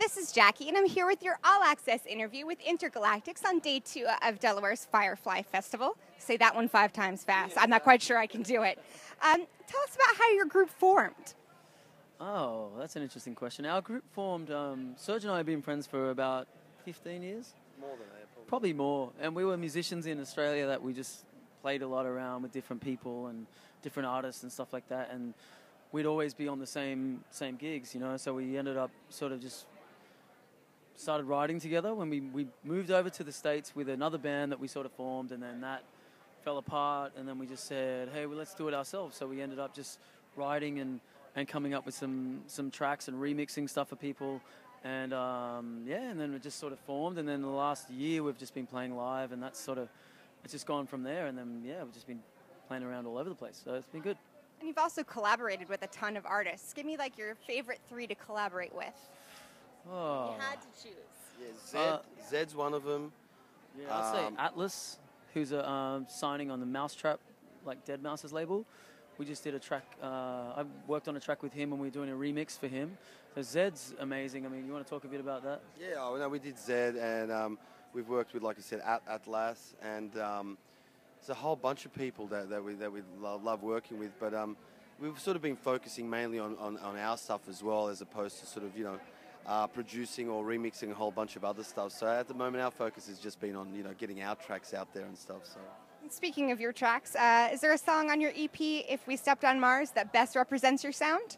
This is Jackie, and I'm here with your all-access interview with Intergalactix on day 2 of Delaware's Firefly Festival. Say that one 5 times fast. I'm not quite sure I can do it. Tell us about how your group formed. Oh, that's an interesting question. Our group formed, Serge and I have been friends for about 15 years. More than that, Probably more. And we were musicians in Australia that we just played a lot around with different people and different artists and stuff like that. And we'd always be on the same gigs, you know. So we ended up sort of just started writing together when we moved over to the States with another band that we sort of formed, and then that fell apart, and then we just said, hey, well, let's do it ourselves. So we ended up just writing and coming up with some tracks and remixing stuff for people. And and then it just sort of formed, and then the last year we've just been playing live, and that's sort of, it's just gone from there, and then we've just been playing around all over the place, so it's been good. And you've also collaborated with a ton of artists. Give me like your favorite 3 to collaborate with. Oh. You had to choose. Yeah, Zed's one of them. Yeah, I'd say Atlas, who's signing on the Mousetrap, like Dead Mouse's label. We just did a track, I worked on a track with him, and we're doing a remix for him. So Zed's amazing. I mean, you want to talk a bit about that? Yeah, no, we did Zed, and we've worked with, like I said, Atlas, and there's a whole bunch of people that we love working with, but we've sort of been focusing mainly on our stuff as well, as opposed to sort of, you know, producing or remixing a whole bunch of other stuff. So at the moment, our focus has just been on, you know, getting our tracks out there and stuff. So. Speaking of your tracks, is there a song on your EP, If We Stepped on Mars, that best represents your sound?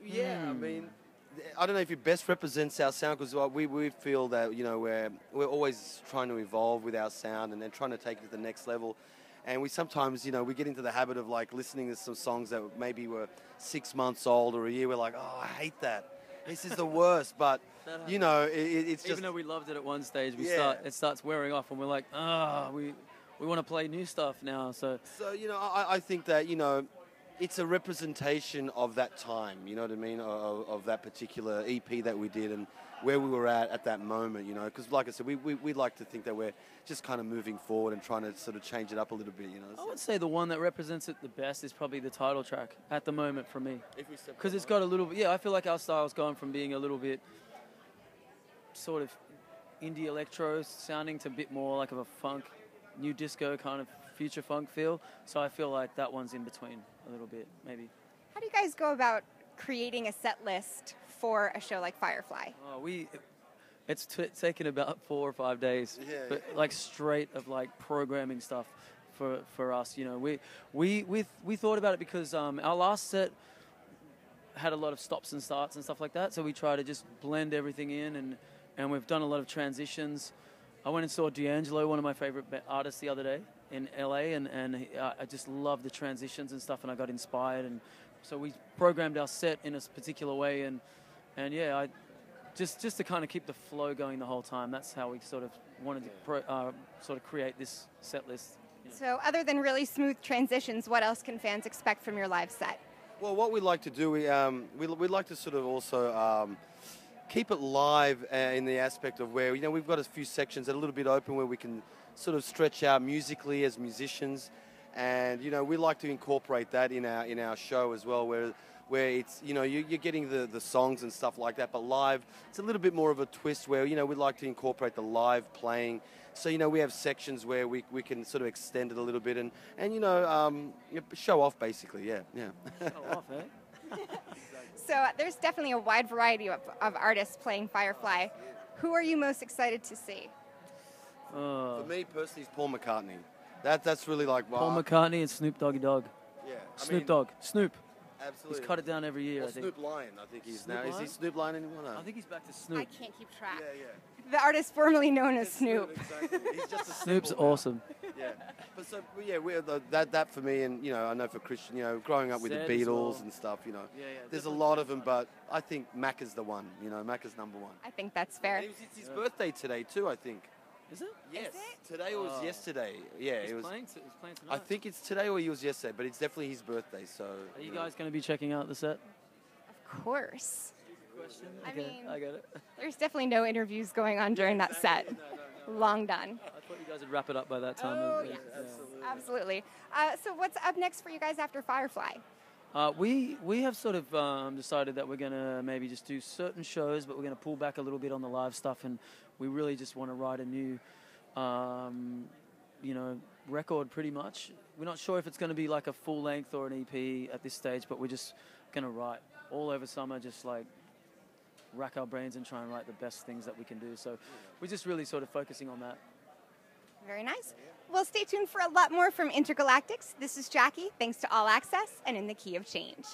Yeah, I mean, I don't know if it best represents our sound, because we feel that, you know, we're always trying to evolve with our sound and then trying to take it to the next level. And we sometimes, you know, we get into the habit of like listening to some songs that maybe were 6 months old or a year. We're like, oh, I hate that. This is the worst. But, you know, it's just... Even though we loved it at one stage, it starts wearing off, and we're like, we want to play new stuff now. So you know, I think that, you know, it's a representation of that time, you know what I mean, of that particular EP that we did and where we were at that moment, you know, because like I said, we like to think that we're just kind of moving forward and trying to sort of change it up a little bit, you know. I would say the one that represents it the best is probably the title track at the moment for me. Because it's got a little bit, I feel like our style's gone from being a little bit sort of indie electro sounding to a bit more like of a funk, new disco kind of future funk feel. So I feel like that one's in between a little bit, maybe. How do you guys go about creating a set list for a show like Firefly? Oh, it's taken about 4 or 5 days, but like straight of like programming stuff for us. You know, we thought about it because our last set had a lot of stops and starts and stuff like that. So we try to just blend everything in, and we've done a lot of transitions. I went and saw D'Angelo, one of my favorite artists, the other day in LA, and I just love the transitions and stuff, and I got inspired, and so we programmed our set in a particular way, and just to kind of keep the flow going the whole time. That's how we sort of wanted to sort of create this set list. You know. So other than really smooth transitions, what else can fans expect from your live set? Well, what we like to do, we like to sort of also keep it live in the aspect of where, you know, we've got a few sections that are a little bit open where we can sort of stretch out musically as musicians, and, you know, we like to incorporate that in our show as well, where it's, you know, you're getting the songs and stuff like that, but live it's a little bit more of a twist where, you know, we like to incorporate the live playing. So, you know, we have sections where we can sort of extend it a little bit and you know, show off basically. Yeah. Show off, eh? So there's definitely a wide variety of artists playing Firefly. Who are you most excited to see? For me personally, it's Paul McCartney. That's really like... Paul McCartney and Snoop Doggy Dogg. Yeah. Snoop Dogg. Snoop. Absolutely. He's cut it down every year, Or I think. Snoop Lion, I think he's Snoop now. Lion? Is he Snoop Lion anymore? No. I think he's back to Snoop. I can't keep track. Yeah. The artist formerly known as It's Snoop. Exactly. He's just a Snoop's symbol now. awesome. Yeah. But so, that for me, and, you know, I know for Christian, you know, growing up with Zed the as Beatles well. and stuff, you know, Yeah, there's a lot of them, but I think Mac is the one. You know, Mac is number one. I think that's fair. And it's his birthday today too, I think. Is it? Yes. Is it? Today or was yesterday. Yeah, He's it was. playing tonight. I think it's today or he was yesterday, but it's definitely his birthday. So. Are you guys going to be checking out the set? Of course. Question? I Okay, mean- I get it. There's definitely no interviews going on during that set. Long done. I thought you guys would wrap it up by that time. Oh, Yeah. yes. Absolutely. So what's up next for you guys after Firefly? We have sort of decided that we're going to maybe just do certain shows, but we're going to pull back a little bit on the live stuff, and we really just want to write a new, record pretty much. We're not sure if it's going to be like a full length or an EP at this stage, but we're just going to write all over summer, just like rack our brains and try and write the best things that we can do. So we're just really sort of focusing on that. Very nice. Well, stay tuned for a lot more from Intergalactix. This is Jackie. Thanks to All Access and In the Key of Change.